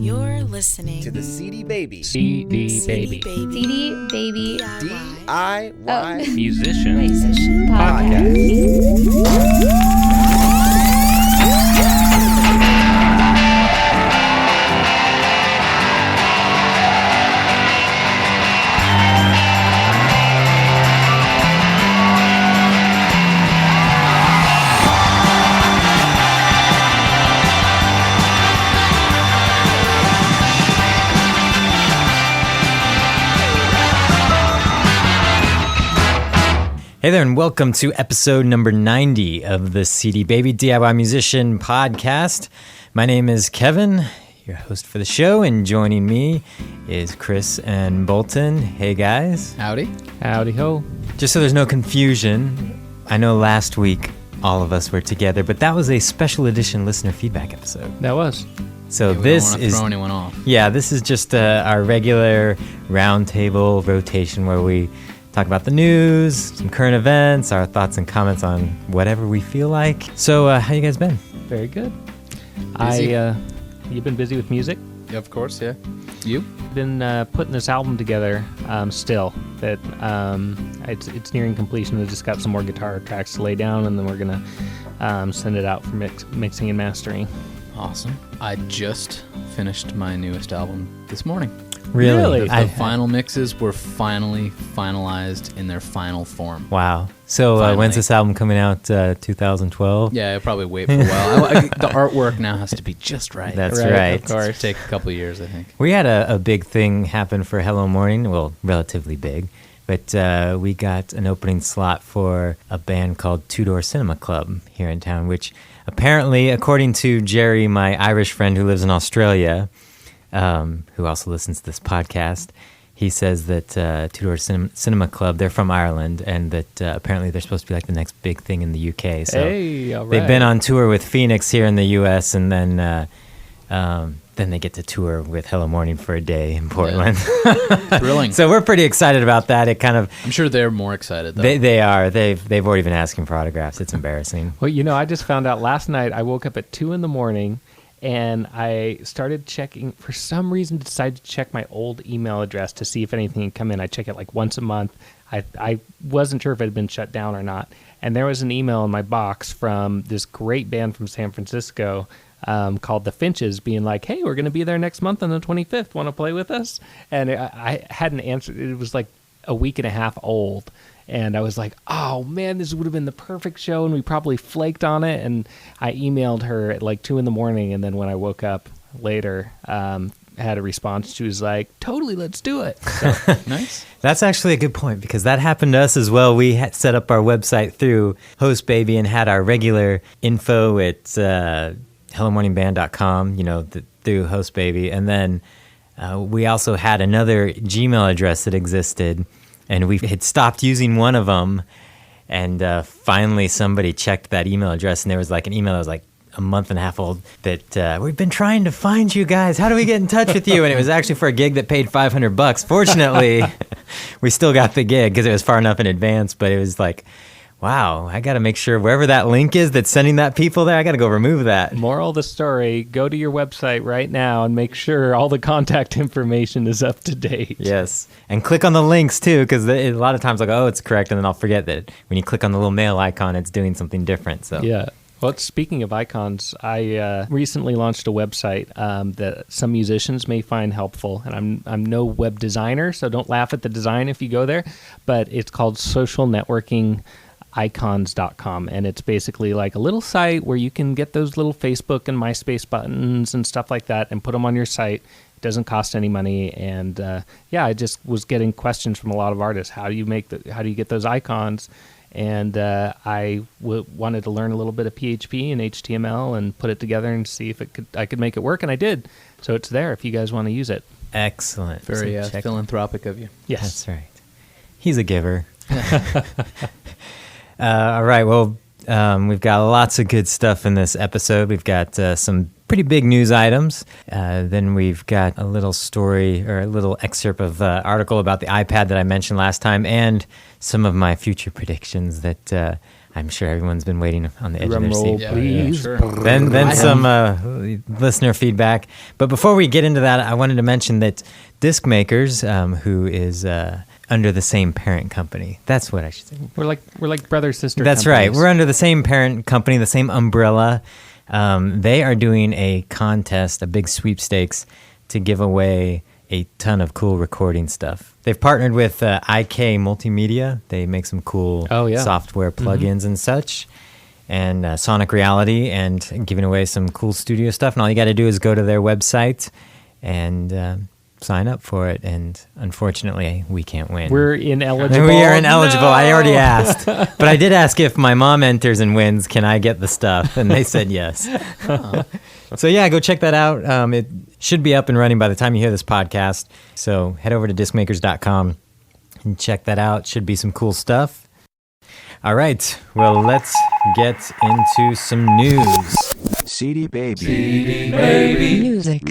You're listening to the CD Baby CD Baby DIY Musician Podcast. Hey there, and welcome to episode number 90 of the CD Baby DIY Musician Podcast. My name is Kevin, your host for the show, and joining me is Chris and Bolton. Hey guys. Howdy. Howdy ho. Just so there's no confusion, I know last week all of us were together, but that was a special edition listener feedback episode. That was. So we this don't want to throw anyone off. Yeah, this is just our regular roundtable rotation where we talk about the news, some current events, our thoughts and comments on whatever we feel like. So, how you guys been? Very good. Busy. You've been busy with music? Yeah, of course, yeah. You? Been putting this album together still. That it's nearing completion. I just got some more guitar tracks to lay down, and then we're going to send it out for mixing and mastering. Awesome. I just finished my newest album this morning. Really? The final mixes were finally finalized in their final form. Wow. So when's this album coming out? 2012? Yeah, I'll probably wait for a while. The artwork now has to be just right. That's right. Of course. It'll take a couple of years, I think. We had a big thing happen for Hello Morning. Well, relatively big. But we got an opening slot for a band called Two Door Cinema Club here in town, which apparently, according to Jerry, my Irish friend who lives in Australia, who also listens to this podcast, he says that Two Door Cinema Club, they're from Ireland, and that apparently they're supposed to be like the next big thing in the UK. So hey, all right. They've been on tour with Phoenix here in the US, and then they get to tour with Hello Morning for a day in Portland. Yeah. Thrilling. So we're pretty excited about that. It kind of I'm sure they're more excited, though. They are. They've already been asking for autographs. It's embarrassing. Well, I just found out last night. I woke up at 2 a.m. and I started checking. For some reason, decided to check my old email address to see if anything had come in. I check it like once a month. I wasn't sure if it had been shut down or not. And there was an email in my box from this great band from San Francisco called The Finches, being like, hey, we're going to be there next month on the 25th. Want to play with us? And I hadn't answered. It was like a week and a half old. And I was like, oh, man, this would have been the perfect show, and we probably flaked on it. And I emailed her at like 2 a.m, and then when I woke up later, had a response. She was like, totally, let's do it. So, Nice. That's actually a good point, because that happened to us as well. We had set up our website through HostBaby and had our regular info at hellomorningband.com, through HostBaby. And then we also had another Gmail address that existed, and we had stopped using one of them, and finally somebody checked that email address, and there was like an email that was like a month and a half old that we've been trying to find you guys. How do we get in touch with you? And it was actually for a gig that paid $500. Fortunately, we still got the gig because it was far enough in advance, but it was like, wow, I got to make sure wherever that link is that's sending that people there, I got to go remove that. moral of the story, go to your website right now and make sure all the contact information is up to date. Yes. And click on the links too, because a lot of times I'll go, oh, it's correct. And then I'll forget that when you click on the little mail icon, it's doing something different. So Yeah. Well, speaking of icons, I recently launched a website that some musicians may find helpful. And I'm no web designer, so don't laugh at the design if you go there. But it's called socialnetworkingicons.com, and it's basically like a little site where you can get those little Facebook and MySpace buttons and stuff like that and put them on your site. It doesn't cost any money, and I just was getting questions from a lot of artists. How do you get those icons? And I wanted to learn a little bit of PHP and HTML and put it together and see if I could make it work, and I did. So it's there if you guys want to use it. excellent. Very So philanthropic of you. Yes. That's right. He's a giver. All right. Well, we've got lots of good stuff in this episode. We've got some pretty big news items. Then we've got a little story or a little excerpt of article about the iPad that I mentioned last time, and some of my future predictions that I'm sure everyone's been waiting on the edge Drum of their roll, seat. please. Sure. Then some listener feedback. But before we get into that, I wanted to mention that Disc Makers, who is under the same parent company. That's what I should say. We're like brother sister. That's right. companies. We're under the same parent company, the same umbrella. They are doing a contest, a big sweepstakes, to give away a ton of cool recording stuff. They've partnered with IK Multimedia. They make some cool software plugins and such. And Sonic Reality, and giving away some cool studio stuff. And all you got to do is go to their website and sign up for it. And unfortunately, we can't win. We're ineligible. We are ineligible. No! I already asked. But I did ask if my mom enters and wins, can I get the stuff? And they said yes. So yeah, go check that out. It should be up and running by the time you hear this podcast. So head over to discmakers.com and check that out. Should be some cool stuff. All right. Well, let's get into some news. CD Baby. CD Baby. Music.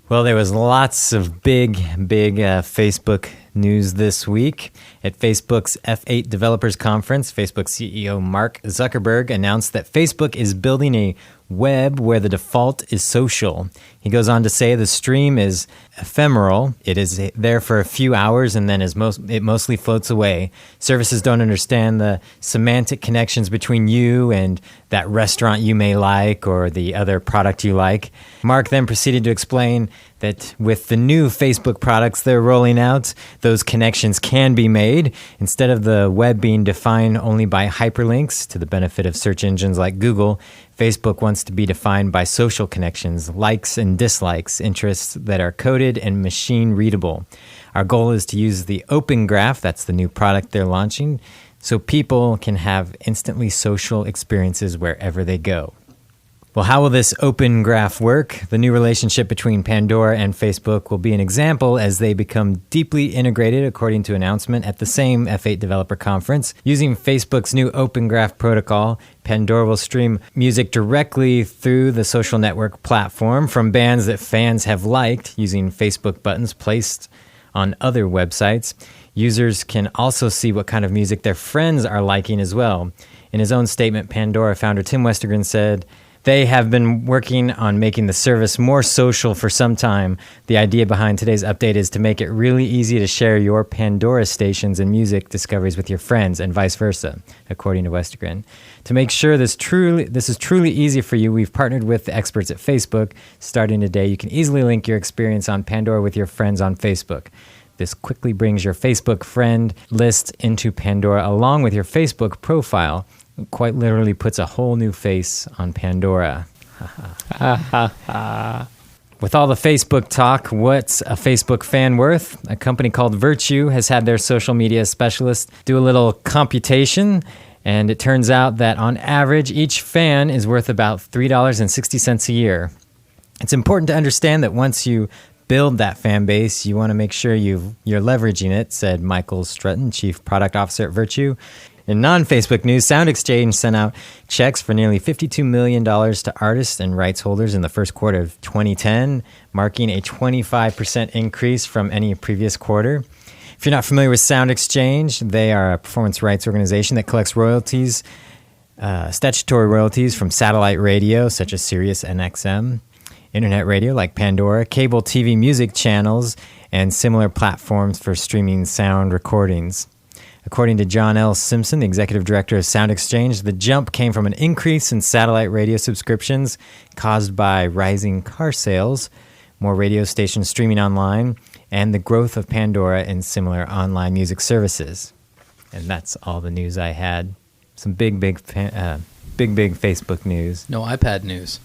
Well, there was lots of big Facebook news this week. At Facebook's F8 Developers Conference, Facebook CEO Mark Zuckerberg announced that Facebook is building a web where the default is social. He goes on to say the stream is ephemeral. It is there for a few hours and then it mostly floats away. Services don't understand the semantic connections between you and that restaurant you may like or the other product you like. Mark then proceeded to explain that with the new Facebook products they're rolling out, those connections can be made. Instead of the web being defined only by hyperlinks to the benefit of search engines like Google, Facebook wants to be defined by social connections, likes and dislikes, interests that are coded and machine readable. Our goal is to use the Open Graph, that's the new product they're launching, so people can have instantly social experiences wherever they go. Well, how will this Open Graph work? The new relationship between Pandora and Facebook will be an example as they become deeply integrated, according to an announcement at the same F8 Developer Conference. Using Facebook's new Open Graph protocol, Pandora will stream music directly through the social network platform from bands that fans have liked using Facebook buttons placed on other websites. Users can also see what kind of music their friends are liking as well. In his own statement, Pandora founder Tim Westergren said, "They have been working on making the service more social for some time. The idea behind today's update is to make it really easy to share your Pandora stations and music discoveries with your friends and vice versa," according to Westergren. To make sure this is truly easy for you, we've partnered with the experts at Facebook. Starting today, you can easily link your experience on Pandora with your friends on Facebook. This quickly brings your Facebook friend list into Pandora along with your Facebook profile. It quite literally puts a whole new face on Pandora. With all the Facebook talk, what's a Facebook fan worth? A company called Virtue has had their social media specialist do a little computation, and it turns out that on average, each fan is worth about $3.60 a year. It's important to understand that once you build that fan base, you want to make sure you're leveraging it, said Michael Strutton, Chief Product Officer at Virtue. In non-Facebook news, SoundExchange sent out checks for nearly $52 million to artists and rights holders in the first quarter of 2010, marking a 25% increase from any previous quarter. If you're not familiar with SoundExchange, they are a performance rights organization that collects royalties, statutory royalties from satellite radio, such as Sirius and XM, internet radio like Pandora, cable TV music channels, and similar platforms for streaming sound recordings. According to John L. Simpson, the executive director of SoundExchange, the jump came from an increase in satellite radio subscriptions caused by rising car sales, more radio stations streaming online, and the growth of Pandora and similar online music services. And that's all the news I had. Some big Facebook news. No iPad news.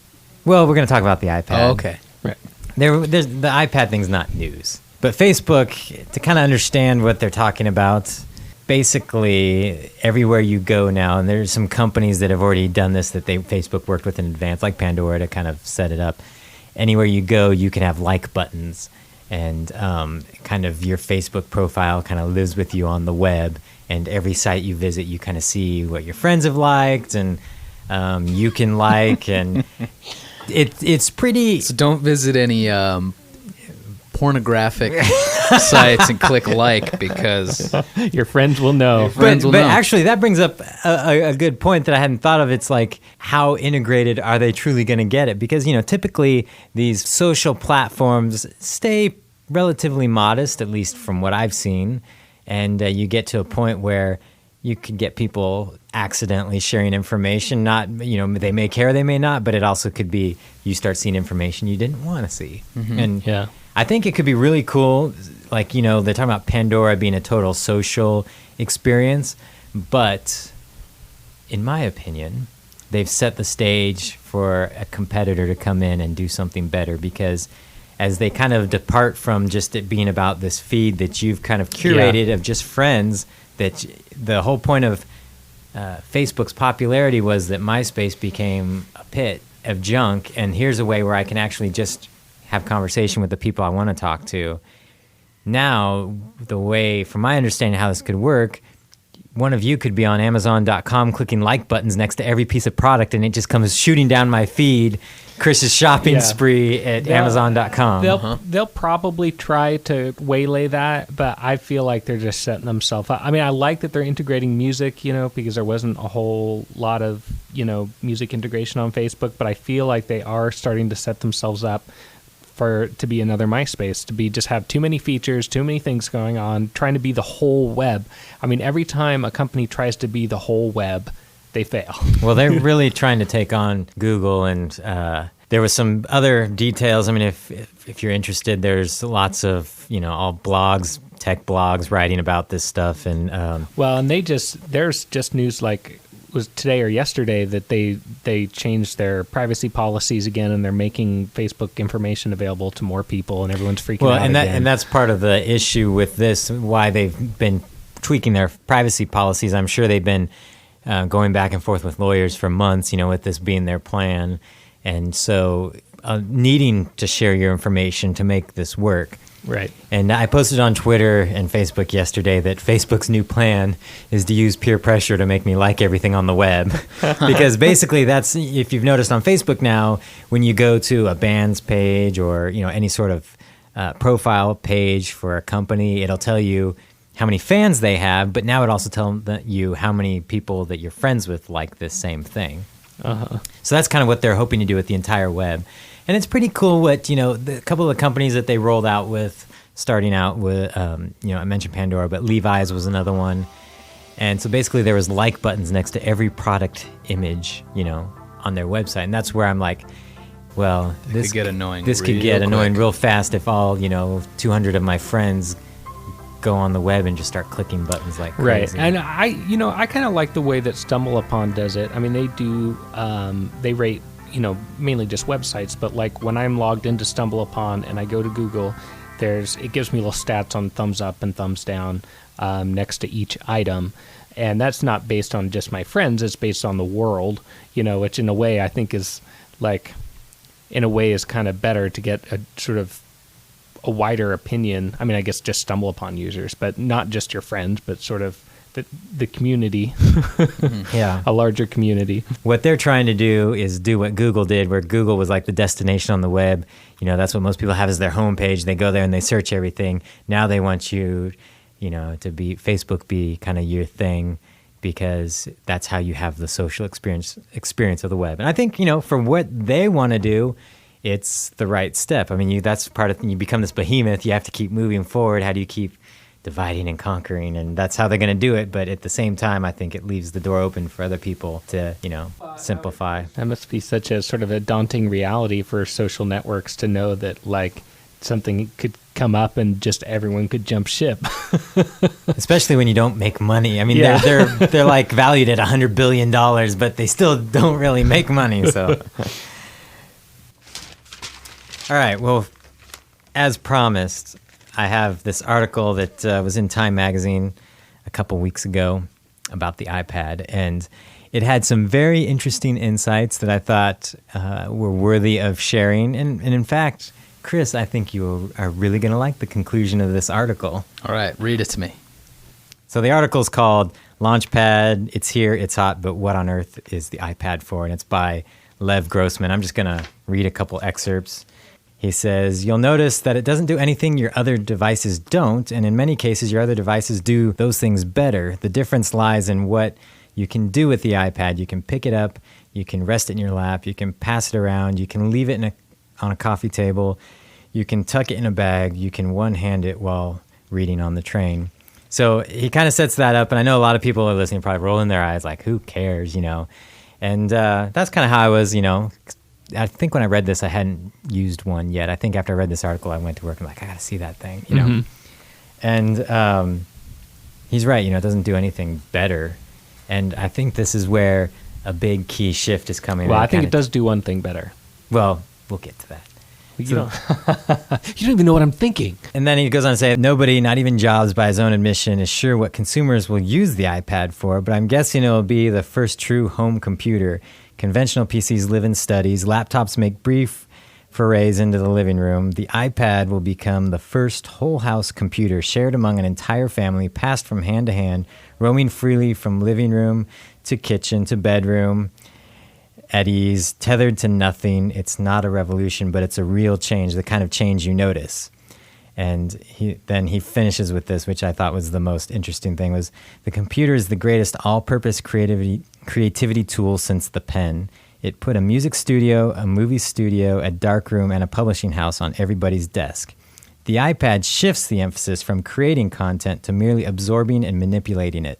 Well, we're going to talk about the iPad. Oh, okay. Right. There's the iPad thing's not news. But Facebook, to kind of understand what they're talking about, basically everywhere you go now, and there's some companies that have already done this that Facebook worked with in advance, like Pandora, to kind of set it up. Anywhere you go, you can have like buttons, and kind of your Facebook profile kind of lives with you on the web, and every site you visit, you kind of see what your friends have liked, and you can like, and it's pretty... So don't visit any pornographic sites and click like because Your friends will know. friends will but know. actually, that brings up a good point that I hadn't thought of. It's like, how integrated are they truly going to get it? Because, typically these social platforms stay relatively modest, at least from what I've seen. And you get to a point where you could get people accidentally sharing information. Not, they may care, they may not, but it also could be you start seeing information you didn't want to see. And Yeah. I think it could be really cool. Like, they're talking about Pandora being a total social experience, but in my opinion, they've set the stage for a competitor to come in and do something better, because as they kind of depart from just it being about this feed that you've kind of curated of just friends, that the whole point of Facebook's popularity was that MySpace became a pit of junk, and here's a way where I can actually just have conversation with the people I want to talk to. Now, the way, from my understanding how this could work, one of you could be on Amazon.com clicking like buttons next to every piece of product, and it just comes shooting down my feed, Chris's shopping spree at Amazon.com. They'll probably try to waylay that, but I feel like they're just setting themselves up. I mean, I like that they're integrating music, because there wasn't a whole lot of, music integration on Facebook, but I feel like they are starting to set themselves up to be another MySpace, to just have too many features, too many things going on, trying to be the whole web. I mean, every time a company tries to be the whole web, they fail. Well, they're really trying to take on Google, and there was some other details. I mean, if you're interested, there's lots of, all blogs, tech blogs writing about this stuff. And well, and there's just news like was today or yesterday that they changed their privacy policies again, and they're making Facebook information available to more people, and everyone's freaking out again. And that's part of the issue with this, why they've been tweaking their privacy policies. I'm sure they've been going back and forth with lawyers for months, with this being their plan. And so needing to share your information to make this work. Right. And I posted on Twitter and Facebook yesterday that Facebook's new plan is to use peer pressure to make me like everything on the web. Because basically that's, if you've noticed on Facebook now, when you go to a band's page or, any sort of profile page for a company, it'll tell you how many fans they have, but now it also tells you how many people that you're friends with like this same thing. Uh-huh. So that's kind of what they're hoping to do with the entire web. And it's pretty cool what, the couple of companies that they rolled out with, starting out with, I mentioned Pandora, but Levi's was another one. And so basically there was like buttons next to every product image, on their website. And that's where I'm like, well, this could get annoying. This could get annoying real fast if all, 200 of my friends go on the web and just start clicking buttons like crazy. Right. And I kind of like the way that StumbleUpon does it. I mean, they do, they rate, mainly just websites, but like when I'm logged into StumbleUpon and I go to Google, it gives me little stats on thumbs up and thumbs down next to each item. And that's not based on just my friends, it's based on the world, which in a way I think is kind of better to get a sort of a wider opinion. I mean, I guess just StumbleUpon users, but not just your friends, but sort of the community, Yeah, a larger community. What they're trying to do is do what Google did, where Google was like the destination on the web. That's what most people have as their homepage. They go there and they search everything. Now they want you, to be Facebook be kind of your thing, because that's how you have the social experience of the web. And I think, for what they want to do, it's the right step. I mean, that's part of, you become this behemoth. You have to keep moving forward. How do you keep dividing and conquering? And that's how they're going to do it. But at the same time, I think it leaves the door open for other people to, simplify. That must be such a sort of a daunting reality for social networks to know that like something could come up and just everyone could jump ship. Especially when you don't make money. I mean, Yeah. they're like valued at $100 billion, but they still don't really make money. So, all right. Well, as promised, I have this article that was in Time magazine a couple weeks ago about the iPad, and it had some very interesting insights that I thought were worthy of sharing. And in fact, Chris, I think you are really going to like the conclusion of this article. All right, read it to me. So the article is called Launchpad, It's Here, It's Hot, but What on Earth is the iPad For? And it's by Lev Grossman. I'm just going to read a couple excerpts. He says, you'll notice that it doesn't do anything your other devices don't, and in many cases, your other devices do those things better. The difference lies in what you can do with the iPad. You can pick it up, you can rest it in your lap, you can pass it around, you can leave it on a coffee table, you can tuck it in a bag, you can one-hand it while reading on the train. So he kind of sets that up, and I know a lot of people are listening probably rolling their eyes like, who cares, And that's kind of how I was, I think when I read this, I hadn't used one yet. I think after I read this article, I went to work and I got to see that thing, And he's right, it doesn't do anything better. And I think this is where a big key shift is coming. Well, I think it does do one thing better. Well, we'll get to that. You don't even know what I'm thinking. And then he goes on to say, nobody, not even Jobs by his own admission, is sure what consumers will use the iPad for, but I'm guessing it will be the first true home computer. Conventional PCs live in studies. Laptops make brief forays into the living room. The iPad will become the first whole house computer shared among an entire family, passed from hand to hand, roaming freely from living room to kitchen to bedroom at ease, tethered to nothing. It's not a revolution, but it's a real change, the kind of change you notice. And he finishes with this, which I thought was the most interesting thing, was the computer is the greatest all-purpose creativity tool since the pen. It put a music studio, a movie studio, a darkroom, and a publishing house on everybody's desk. The iPad shifts the emphasis from creating content to merely absorbing and manipulating it.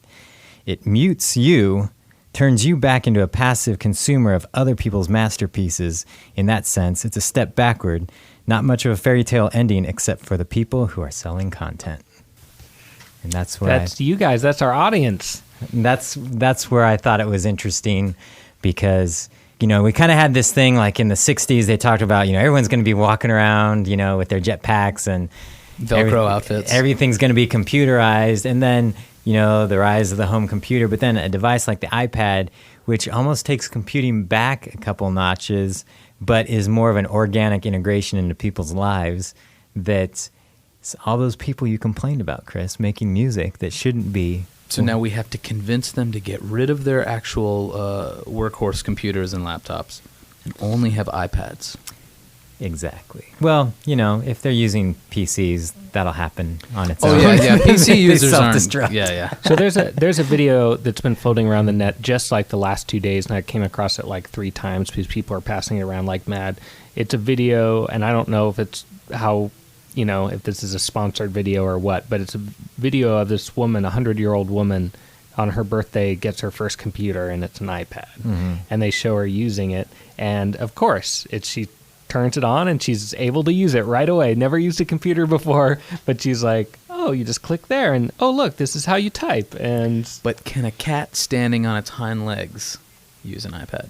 It mutes you, turns you back into a passive consumer of other people's masterpieces. In that sense, it's a step backward. Not much of a fairy tale ending except for the people who are selling content. And that's you guys. That's our audience. That's where I thought it was interesting because, we kind of had this thing like in the 60s, they talked about, everyone's going to be walking around, with their jetpacks and Velcro outfits. Everything's going to be computerized. And then, the rise of the home computer. But then a device like the iPad, which almost takes computing back a couple notches, but is more of an organic integration into people's lives, that all those people you complained about, Chris, making music that shouldn't be. So now we have to convince them to get rid of their actual workhorse computers and laptops and only have iPads. Exactly. Well, if they're using PCs, that'll happen on its own. Oh, yeah. PC users self-destruct. aren't. Yeah. So there's a video that's been floating around the net just like the last 2 days, and I came across it like 3 times because people are passing it around like mad. It's a video, and I don't know if it's if this is a sponsored video or what, but it's a video of this woman, a 100-year-old woman, on her birthday gets her first computer, and it's an iPad. Mm-hmm. And they show her using it, and of course, she turns it on, and she's able to use it right away. Never used a computer before, but she's like, oh, you just click there, and oh, look, this is how you type. But can a cat standing on its hind legs use an iPad?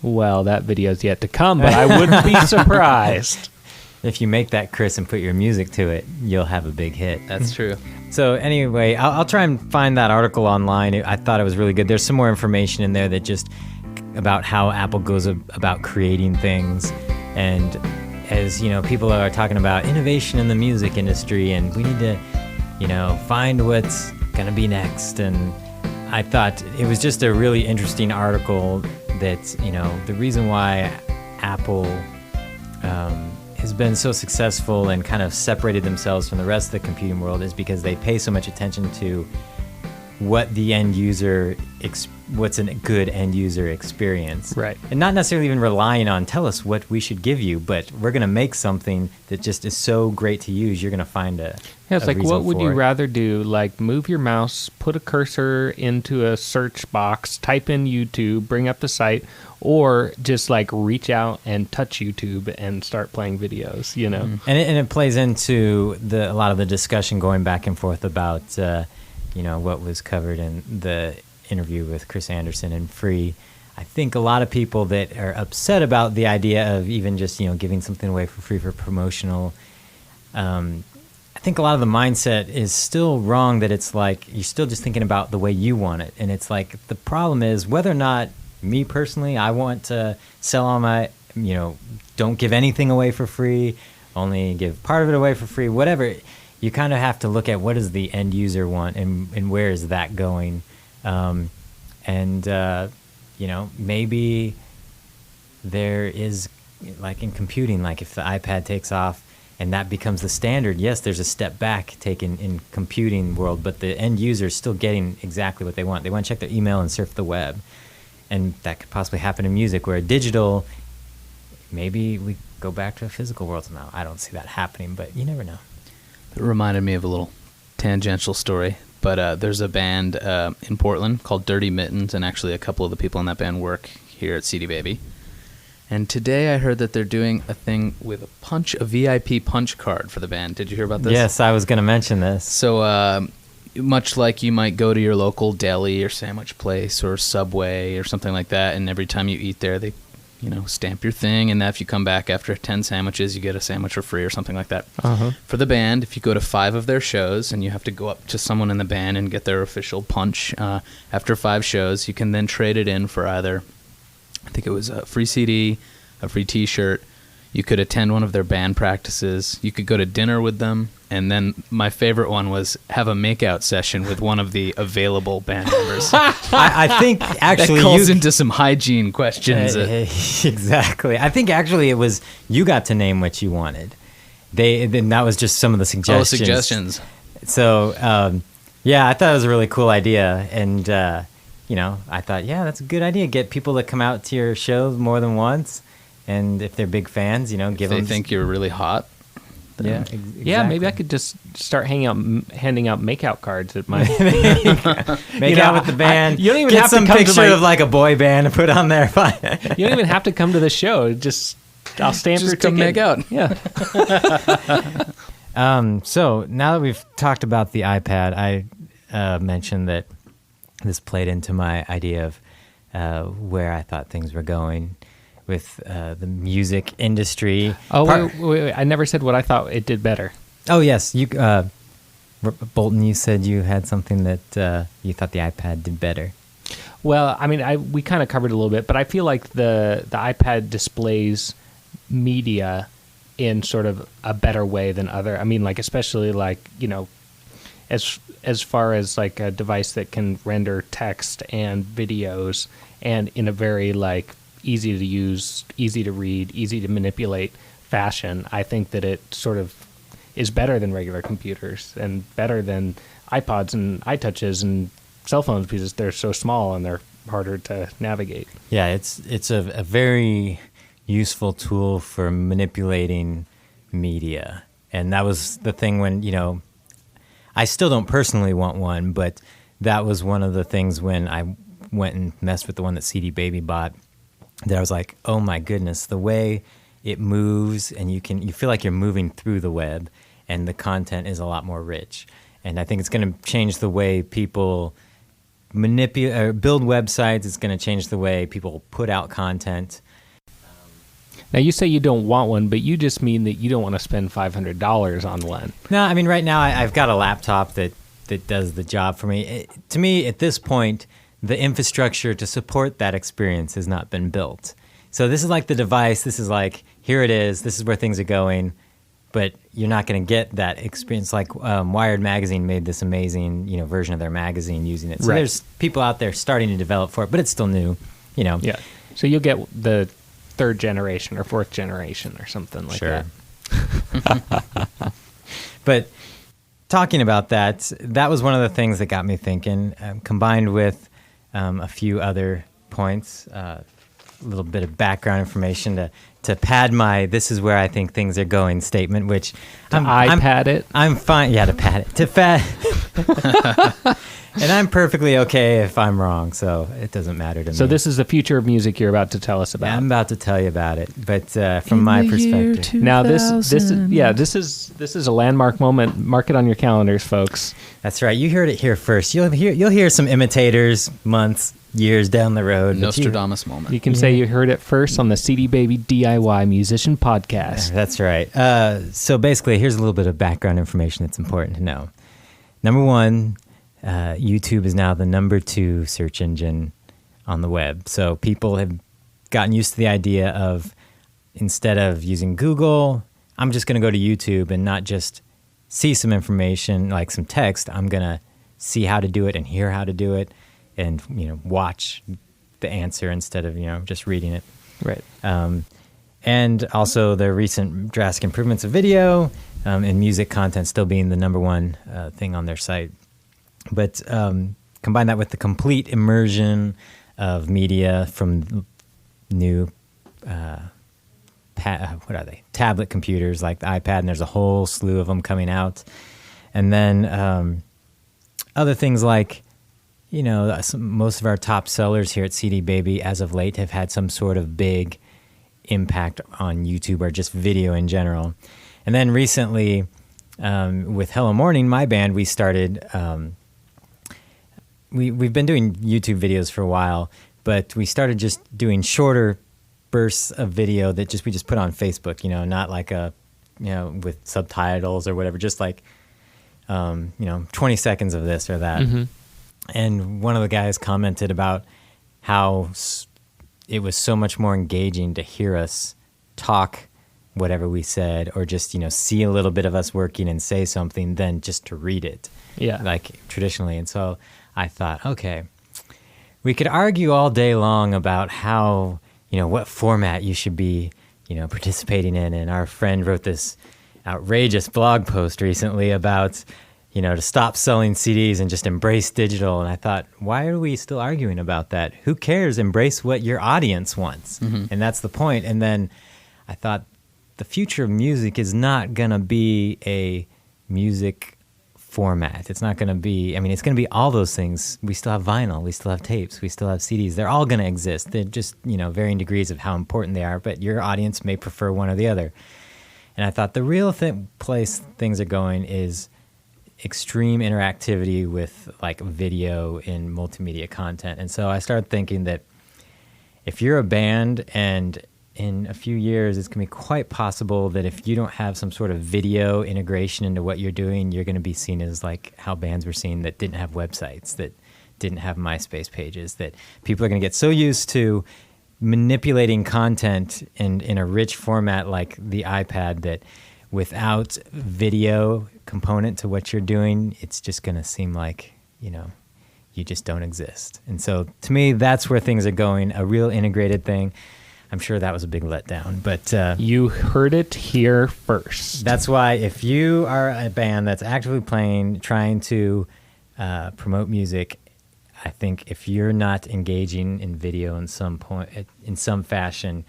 Well, that video's yet to come, but I wouldn't be surprised. If you make that, Chris, and put your music to it, you'll have a big hit. That's true. So anyway, I'll try and find that article online. I thought it was really good. There's some more information in there that just about how Apple goes about creating things. And as, people are talking about innovation in the music industry, and we need to, find what's going to be next. And I thought it was just a really interesting article that, the reason why Apple has been so successful and kind of separated themselves from the rest of the computing world is because they pay so much attention to what the end user, what's a good end user experience. Right. And not necessarily even relying on, tell us what we should give you, but we're going to make something that just is so great to use, you're going to find a Yeah, it's like, what would you it. rather do? Like, move your mouse, put a cursor into a search box, type in YouTube, bring up the site, or just, like, reach out and touch YouTube and start playing videos, And it plays into a lot of the discussion going back and forth about, what was covered in the interview with Chris Anderson and Free. I think a lot of people that are upset about the idea of even just, giving something away for free for promotional, I think a lot of the mindset is still wrong, that it's like you're still just thinking about the way you want it. And it's like the problem is whether or not me personally, I want to sell on my, don't give anything away for free, only give part of it away for free, whatever. You kind of have to look at what does the end user want and where is that going. Maybe there is like in computing, like if the iPad takes off and that becomes the standard, yes, there's a step back taken in computing world, but the end user is still getting exactly what they want. They want to check their email and surf the web. And that could possibly happen in music, where digital, maybe we go back to a physical world now. I don't see that happening, but you never know. It reminded me of a little tangential story, but there's a band in Portland called Dirty Mittens, and actually a couple of the people in that band work here at CD Baby. And today I heard that they're doing a thing with a VIP punch card for the band. Did you hear about this? Yes, I was going to mention this. So much like you might go to your local deli or sandwich place or Subway or something like that, and every time you eat there, they stamp your thing, and that if you come back after 10 sandwiches, you get a sandwich for free or something like that. Uh-huh. For the band, if you go to 5 of their shows and you have to go up to someone in the band and get their official punch after 5 shows, you can then trade it in for either, I think it was a free CD, a free T-shirt. You could attend one of their band practices. You could go to dinner with them. And then my favorite one was have a makeout session with one of the available band members. I think actually that calls into some hygiene questions. Exactly. I think actually it was you got to name what you wanted. Then that was just some of the suggestions. Oh, suggestions. So I thought it was a really cool idea, and I thought, yeah, that's a good idea. Get people to come out to your shows more than once, and if they're big fans, give them. They think you're really hot. Yeah, exactly. Yeah, maybe I could just start handing out makeout cards at my make out with the band. You don't even get have some to come picture to of like a boy band to put on there. You don't even have to come to the show. I'll stamp your ticket. Come make out. Yeah. So now that we've talked about the iPad, I mentioned that this played into my idea of where I thought things were going with the music industry. Oh, wait, I never said what I thought it did better. Oh, yes. Bolton, you said you had something that you thought the iPad did better. Well, I mean, we kind of covered it a little bit, but I feel like the iPad displays media in sort of a better way than other. I mean, like especially like, as far as like a device that can render text and videos, and in a very like easy to use, easy to read, easy to manipulate fashion. I think that it sort of is better than regular computers and better than iPods and iTouches and cell phones because they're so small and they're harder to navigate. Yeah, it's a very useful tool for manipulating media. And that was the thing when, I still don't personally want one, but that was one of the things when I went and messed with the one that CD Baby bought, that I was like, oh my goodness, the way it moves, and you feel like you're moving through the web, and the content is a lot more rich. And I think it's going to change the way people manipulate or build websites. It's going to change the way people put out content. Now, you say you don't want one, but you just mean that you don't want to spend $500 on one. No, I mean, right now I've got a laptop that does the job for me. To me, at this point, the infrastructure to support that experience has not been built. So this is like the device. This is like, here it is. This is where things are going. But you're not going to get that experience. Like Wired Magazine made this amazing, version of their magazine using it. So there's people out there starting to develop for it, but it's still new, Yeah. So you'll get the 3rd generation or 4th generation or something like that. But talking about that was one of the things that got me thinking, combined with a few other points, a little bit of background information to pad my "this is where I think things are going" statement, which I'm fine. Yeah, to pad it. And I'm perfectly okay if I'm wrong, so it doesn't matter to me. So this is the future of music you're about to tell us about. I'm about to tell you about it, but from my perspective. Now this is a landmark moment. Mark it on your calendars, folks. That's right. You heard it here first. You'll hear some imitators months, years down the road. Nostradamus moment. You can say you heard it first on the CD Baby DIY Musician Podcast. That's right. So basically, here's a little bit of background information that's important to know. Number one, YouTube is now the number 2 search engine on the web. So people have gotten used to the idea of, instead of using Google, I'm just going to go to YouTube and not just see some information, like some text. I'm going to see how to do it and hear how to do it and, watch the answer instead of, just reading it. Right. And and also the recent drastic improvements of video and music content still being the number one thing on their site. But combine that with the complete immersion of media from new tablet computers like the iPad, and there's a whole slew of them coming out. And then other things like, most of our top sellers here at CD Baby as of late have had some sort of big impact on YouTube or just video in general. And then recently, with Hello Morning, my band, we started, we've been doing YouTube videos for a while, but we started just doing shorter bursts of video that we just put on Facebook, not like with subtitles or whatever, just like, 20 seconds of this or that. Mm-hmm. And one of the guys commented about how it was so much more engaging to hear us talk whatever we said, or just, see a little bit of us working and say something than just to read it. Yeah. Like traditionally. And so I thought, okay, we could argue all day long about how, what format you should be, participating in. And our friend wrote this outrageous blog post recently about, to stop selling CDs and just embrace digital. And I thought, why are we still arguing about that? Who cares? Embrace what your audience wants. Mm-hmm. And that's the point. And then I thought the future of music is not going to be a music format. It's not going to be, it's going to be all those things. We still have vinyl, we still have tapes, we still have CDs. They're all going to exist. They're just, varying degrees of how important they are, but your audience may prefer one or the other. And I thought the real place things are going is extreme interactivity with like video and multimedia content. And so I started thinking that if you're a band and in a few years it's going to be quite possible that if you don't have some sort of video integration into what you're doing, you're going to be seen as like how bands were seen that didn't have websites, that didn't have MySpace pages, that people are going to get so used to manipulating content in a rich format like the iPad that without video component to what you're doing, it's just going to seem like, you just don't exist. And so to me, that's where things are going, a real integrated thing. I'm sure that was a big letdown, but... you heard it here first. That's why if you are a band that's actively playing, trying to promote music, I think if you're not engaging in video in some fashion,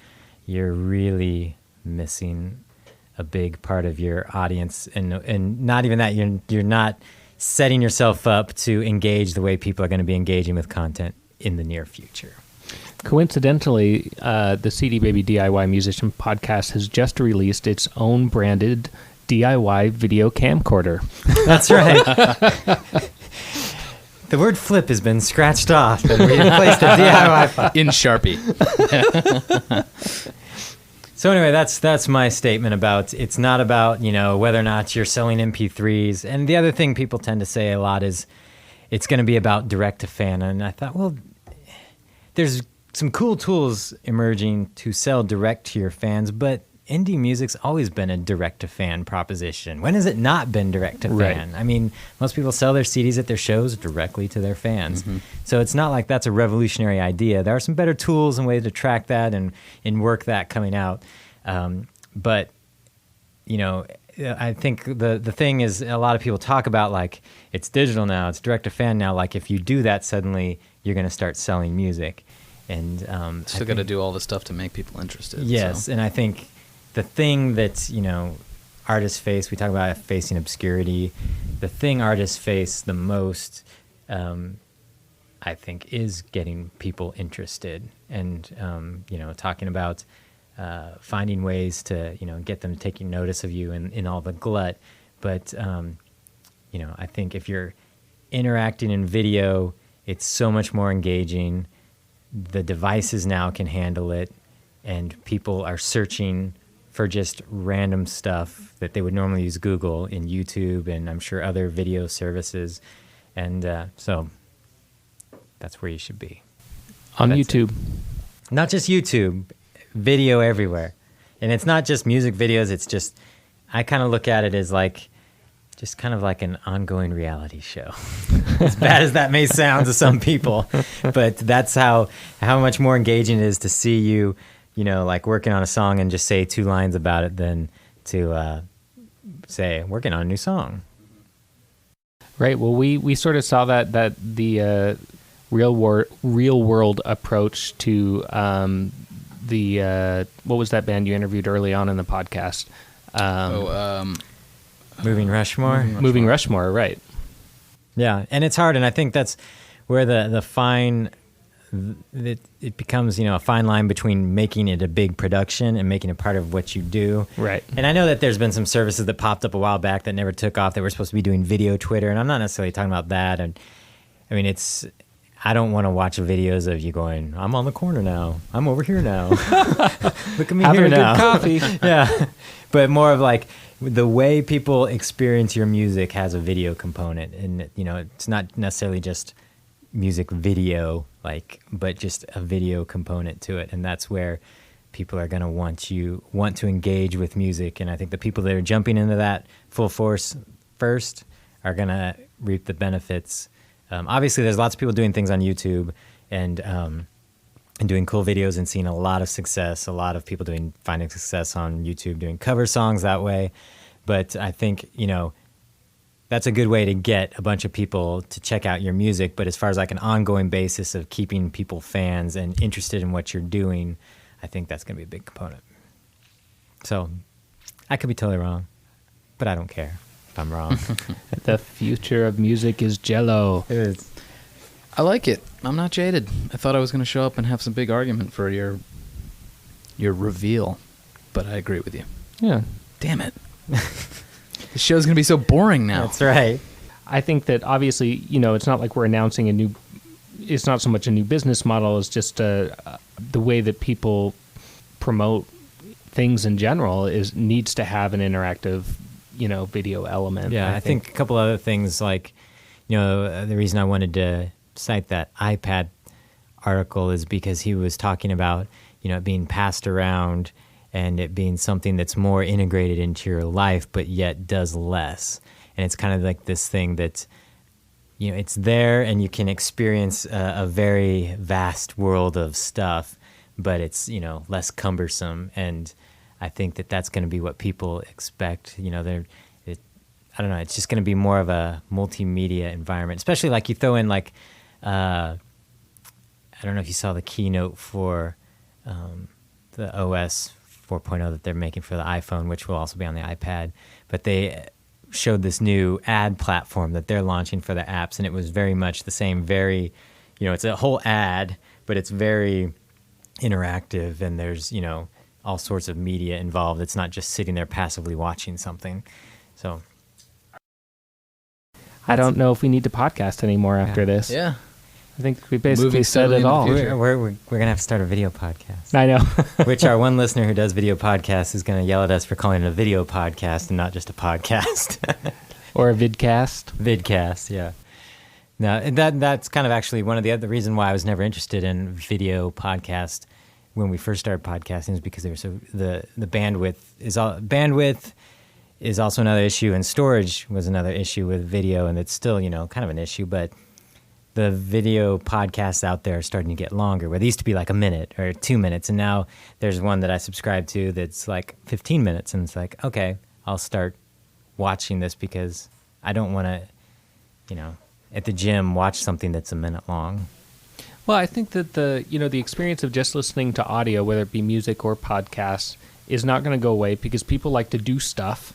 you're really missing a big part of your audience, and not even that, you're not setting yourself up to engage the way people are going to be engaging with content in the near future. Coincidentally, the CD Baby DIY Musician podcast has just released its own branded DIY video camcorder. That's right. The word flip has been scratched off and we replaced a DIY in Sharpie. So anyway, that's my statement about it's not about, whether or not you're selling MP3s. And the other thing people tend to say a lot is it's going to be about direct to fan. And I thought, well, there's some cool tools emerging to sell direct to your fans, but indie music's always been a direct to fan proposition. When has it not been direct to fan? Right. Most people sell their CDs at their shows directly to their fans. Mm-hmm. So it's not like that's a revolutionary idea. There are some better tools and ways to track that and work that coming out. But, I think the thing is a lot of people talk about like it's digital now, it's direct to fan now. Like if you do that, suddenly you're going to start selling music. And still got to do all the stuff to make people interested. Yes, so. And I think the thing that, artists face, we talk about facing obscurity, the thing artists face the most, I think, is getting people interested and, talking about finding ways to, get them taking notice of you in all the glut. But, I think if you're interacting in video, it's so much more engaging. The devices now can handle it, and people are searching for just random stuff that they would normally use Google in YouTube and I'm sure other video services. And so that's where you should be. On YouTube. Not just YouTube, video everywhere. And it's not just music videos, it's just, I kind of look at it as like, just kind of like an ongoing reality show. As bad as that may sound to some people, but that's how much more engaging it is to see you, like working on a song and just say 2 lines about it than to say working on a new song. Right. Well, we sort of saw that the real world approach to the what was that band you interviewed early on in the podcast? Moving Rushmore. Moving Rushmore, right? Yeah, and it's hard, and I think that's where the fine it becomes, a fine line between making it a big production and making it part of what you do. Right. And I know that there's been some services that popped up a while back that never took off that were supposed to be doing video Twitter, and I'm not necessarily talking about that. And I mean, I don't want to watch videos of you going, I'm on the corner now. I'm over here now. Look at me Having here a now. good coffee. Yeah. But more of like the way people experience your music has a video component. And, it's not necessarily just music video, but just a video component to it. And that's where people are going to want to engage with music. And I think the people that are jumping into that full force first are going to reap the benefits. Obviously, there's lots of people doing things on YouTube and doing cool videos and seeing a lot of success. A lot of people finding success on YouTube, doing cover songs that way. But I think, that's a good way to get a bunch of people to check out your music. But as far as like an ongoing basis of keeping people fans and interested in what you're doing, I think that's going to be a big component. So I could be totally wrong, but I don't care if I'm wrong. The future of music is Jell-O. It is. I like it. I'm not jaded. I thought I was going to show up and have some big argument for your reveal, but I agree with you. Yeah. Damn it. The show's going to be so boring now. That's right. I think that obviously, it's not like we're announcing it's not so much a new business model as just the way that people promote things in general needs to have an interactive, video element. Yeah, I think a couple other things like, the reason I wanted to cite that iPad article is because he was talking about, it being passed around and it being something that's more integrated into your life, but yet does less. And it's kind of like this thing that, it's there and you can experience a very vast world of stuff, but it's, less cumbersome. And I think that that's going to be what people expect. I don't know, it's just going to be more of a multimedia environment, especially like you throw in like, I don't know if you saw the keynote for the OS 4.0 that they're making for the iPhone, which will also be on the iPad. But they showed this new ad platform that they're launching for the apps, and it was very much the same, it's a whole ad, but it's very interactive, and there's, all sorts of media involved. It's not just sitting there passively watching something. So I don't know if we need to podcast anymore after this. Yeah. I think we basically Moving said steadily it in the all. future. We're going to have to start a video podcast. I know. Which our one listener who does video podcasts is going to yell at us for calling it a video podcast and not just a podcast. Or a vidcast. Vidcast, yeah. Now, and that's kind of actually one of the other reason why I was never interested in video podcast when we first started podcasting is because they were so the bandwidth is also another issue, and storage was another issue with video, and it's still kind of an issue, but the video podcasts out there are starting to get longer, where they used to be like a minute or 2 minutes, and now there's one that I subscribe to that's like 15 minutes, and it's like, okay, I'll start watching this because I don't want to, at the gym watch something that's a minute long. Well, I think that the experience of just listening to audio, whether it be music or podcasts, is not going to go away because people like to do stuff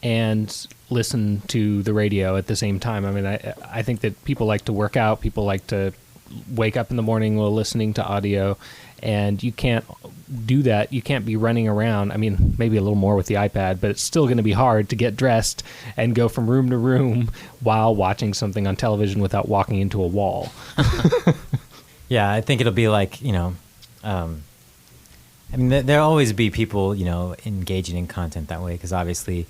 and listen to the radio at the same time. I mean, I think that people like to work out. People like to wake up in the morning while listening to audio, and you can't do that. You can't be running around. I mean, maybe a little more with the iPad, but it's still going to be hard to get dressed and go from room to room while watching something on television without walking into a wall. Yeah, I think it'll be like, there'll always be people, engaging in content that way because obviously,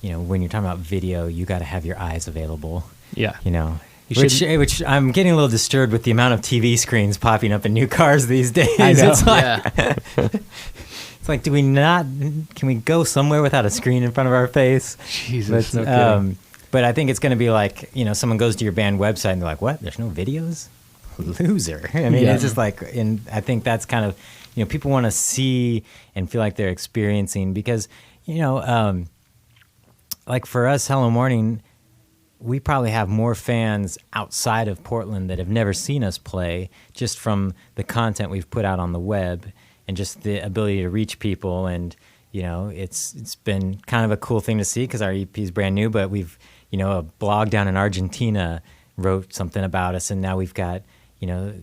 when you're talking about video, you got to have your eyes available. Yeah. Which I'm getting a little disturbed with the amount of TV screens popping up in new cars these days. I know. It's like, it's like, can we go somewhere without a screen in front of our face? Jesus, no kidding. But I think it's going to be like, someone goes to your band website and they're like, what? There's no videos? Loser. I mean, It's just like, and I think that's kind of, people want to see and feel like they're experiencing, because, like for us, Hello Morning, we probably have more fans outside of Portland that have never seen us play, just from the content we've put out on the web and just the ability to reach people. And, it's been kind of a cool thing to see, because our EP is brand new, but we've, a blog down in Argentina wrote something about us, and now we've got,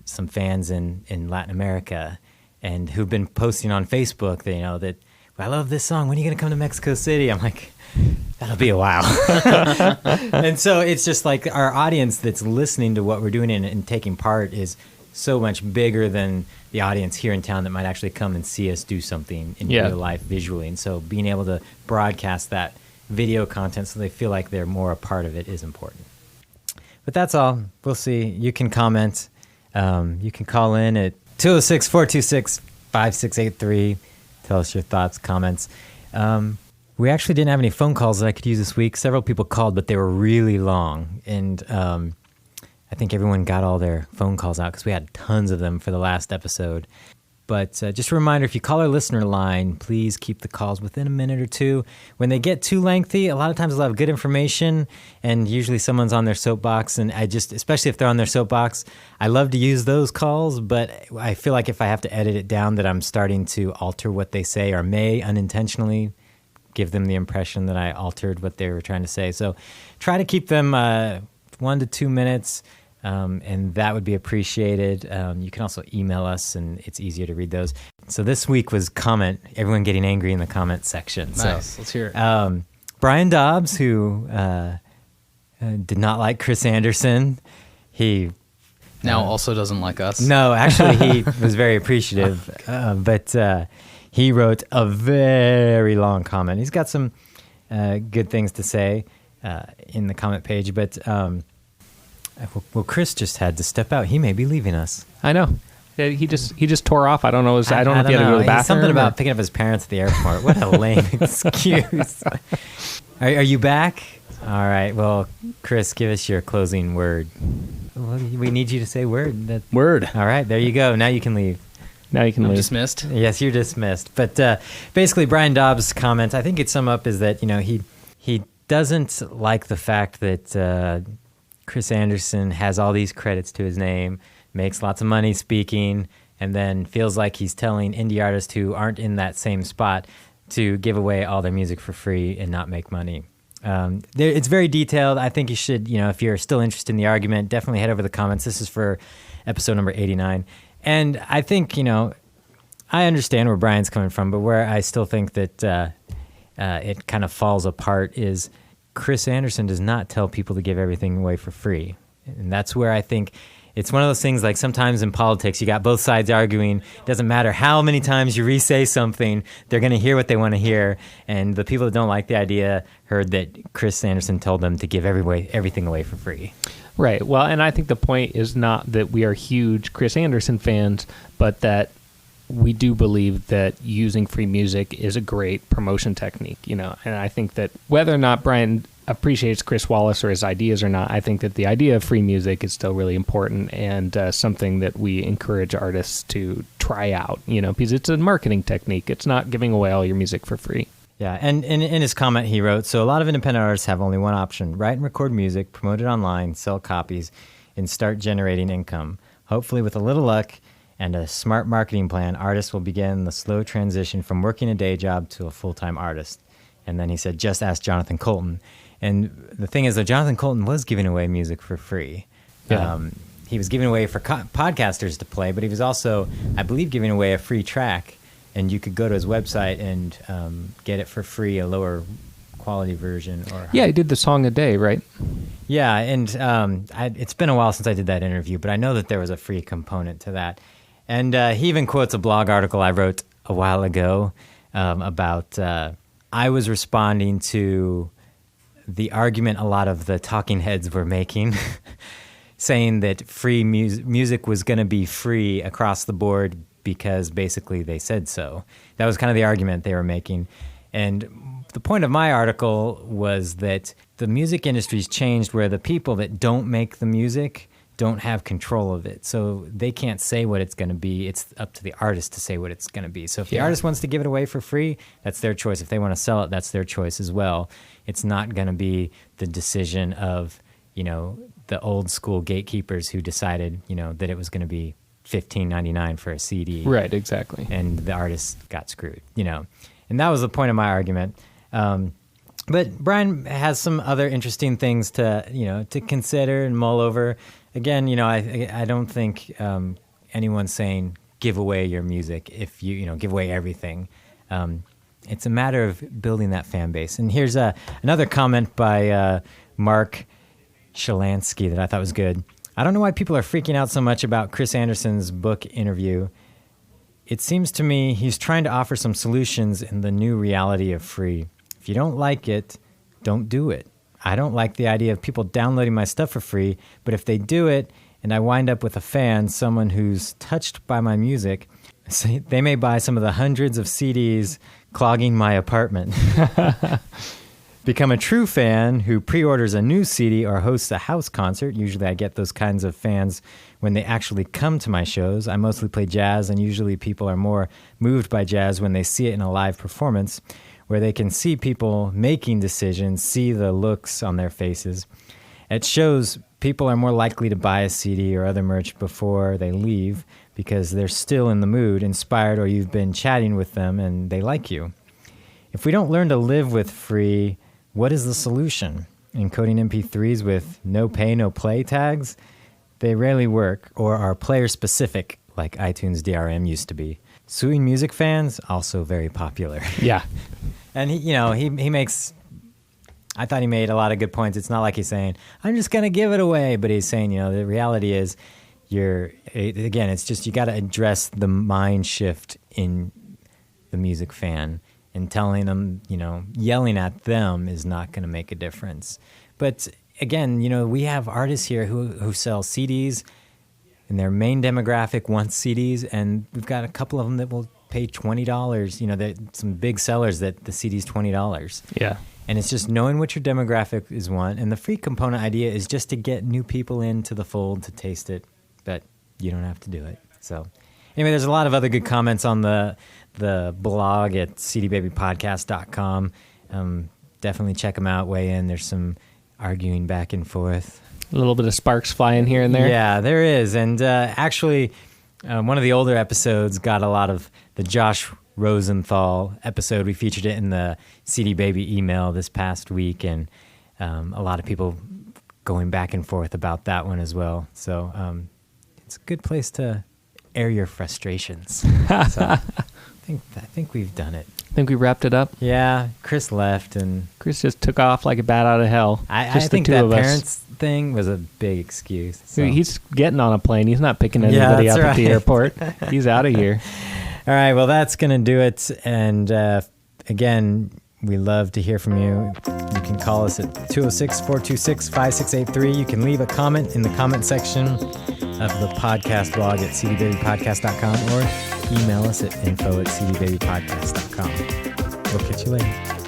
some fans in Latin America and who've been posting on Facebook that, that I love this song. When are you going to come to Mexico City? I'm like, that'll be a while. And so it's just like our audience that's listening to what we're doing and taking part is so much bigger than the audience here in town that might actually come and see us do something in real life visually. And so being able to broadcast that video content so they feel like they're more a part of it is important. But that's all. We'll see. You can comment. You can call in at 206-426-5683. Tell us your thoughts, comments. We actually didn't have any phone calls that I could use this week. Several people called, but they were really long. And I think everyone got all their phone calls out because we had tons of them for the last episode. But just a reminder, if you call our listener line, please keep the calls within a minute or two. When they get too lengthy, a lot of times they'll have good information, and usually someone's on their soapbox. And especially if they're on their soapbox, I love to use those calls, but I feel like if I have to edit it down, that I'm starting to alter what they say, or may unintentionally give them the impression that I altered what they were trying to say. So try to keep them 1 to 2 minutes. And that would be appreciated. You can also email us, and it's easier to read those. So this week was everyone getting angry in the comment section. Nice. So, let's hear it. Brian Dobbs, who did not like Chris Anderson, he now also doesn't like us. No, actually, he was very appreciative, but he wrote a very long comment. He's got some good things to say in the comment page, but well, Chris just had to step out. He may be leaving us. I know. He just tore off. I don't know. I don't know if he had to go to the bathroom. Something about picking up his parents at the airport. What a lame excuse. Are you back? All right. Well, Chris, give us your closing word. Well, we need you to say word. Word. All right. There you go. Now you can leave. Now you can leave. Dismissed? Yes, you're dismissed. But basically, Brian Dobbs' comment, I think it sum up is that, he doesn't like the fact that Chris Anderson has all these credits to his name, makes lots of money speaking, and then feels like he's telling indie artists who aren't in that same spot to give away all their music for free and not make money. It's very detailed. I think you should, if you're still interested in the argument, definitely head over to the comments. This is for episode number 89. And I think, I understand where Brian's coming from, but where I still think that it kind of falls apart is Chris Anderson does not tell people to give everything away for free. And that's where I think it's one of those things, like sometimes in politics, you got both sides arguing. It doesn't matter how many times you re-say something, they're going to hear what they want to hear. And the people that don't like the idea heard that Chris Anderson told them to give everything away for free. Right. Well, and I think the point is not that we are huge Chris Anderson fans, but that we do believe that using free music is a great promotion technique, and I think that whether or not Brian appreciates Chris Wallace or his ideas or not, I think that the idea of free music is still really important and something that we encourage artists to try out, because it's a marketing technique. It's not giving away all your music for free. Yeah, and in his comment he wrote, so a lot of independent artists have only one option: write and record music, promote it online, sell copies, and start generating income. Hopefully with a little luck and a smart marketing plan, artists will begin the slow transition from working a day job to a full-time artist. And then he said, just ask Jonathan Colton. And the thing is that Jonathan Colton was giving away music for free. Yeah. He was giving away for podcasters to play, but he was also, I believe, giving away a free track. And you could go to his website and get it for free, a lower quality version. Yeah, he did the song a day, right? Yeah, and it's been a while since I did that interview, but I know that there was a free component to that. And he even quotes a blog article I wrote a while ago about I was responding to the argument a lot of the talking heads were making, saying that free music was going to be free across the board because basically they said so. That was kind of the argument they were making. And the point of my article was that the music industry's changed where the people that don't make the music don't have control of it. So they can't say what it's going to be. It's up to the artist to say what it's going to be. So if the artist wants to give it away for free, that's their choice. If they want to sell it, that's their choice as well. It's not going to be the decision of, the old school gatekeepers who decided, that it was going to be $15.99 for a CD. Right, exactly. And the artist got screwed, And that was the point of my argument. But Brian has some other interesting things to consider and mull over. Again, I don't think anyone's saying give away your music if you give away everything. It's a matter of building that fan base. And here's another comment by Mark Shalansky that I thought was good. I don't know why people are freaking out so much about Chris Anderson's book interview. It seems to me he's trying to offer some solutions in the new reality of free. If you don't like it, don't do it. I don't like the idea of people downloading my stuff for free, but if they do it and I wind up with a fan, someone who's touched by my music, they may buy some of the hundreds of CDs clogging my apartment. Become a true fan who pre-orders a new CD or hosts a house concert. Usually I get those kinds of fans when they actually come to my shows. I mostly play jazz, and usually people are more moved by jazz when they see it in a live performance, where they can see people making decisions, see the looks on their faces. At shows, people are more likely to buy a CD or other merch before they leave because they're still in the mood, inspired, or you've been chatting with them and they like you. If we don't learn to live with free, what is the solution? Encoding MP3s with no pay, no play tags? They rarely work or are player-specific, like iTunes DRM used to be. Suing music fans, also very popular. Yeah. And he makes, I thought he made a lot of good points. It's not like he's saying, I'm just going to give it away. But he's saying, the reality is it's just, you got to address the mind shift in the music fan. And telling them, yelling at them is not going to make a difference. But again, we have artists here who sell CDs, and their main demographic wants CDs, and we've got a couple of them that will pay $20. Some big sellers that the CD's $20. Yeah. And it's just knowing what your demographic is want. And the free component idea is just to get new people into the fold to taste it, but you don't have to do it. So anyway, there's a lot of other good comments on the blog at cdbabypodcast.com. Definitely check them out, weigh in. There's some arguing back and forth. A little bit of sparks flying here and there. Yeah, there is. And actually, one of the older episodes got a lot of the Josh Rosenthal episode. We featured it in the CD Baby email this past week, and a lot of people going back and forth about that one as well. So it's a good place to air your frustrations. So, I think we've done it. I think we wrapped it up. Yeah, Chris left, and Chris just took off like a bat out of hell. I think that parents thing was a big excuse. So. He's getting on a plane. He's not picking anybody up at the airport. He's out of here. All right, well, that's going to do it. And again, we love to hear from you. You can call us at 206-426-5683. You can leave a comment in the comment section of the podcast blog at cdbabypodcast.com or email us at info@cdbabypodcast.com. We'll catch you later.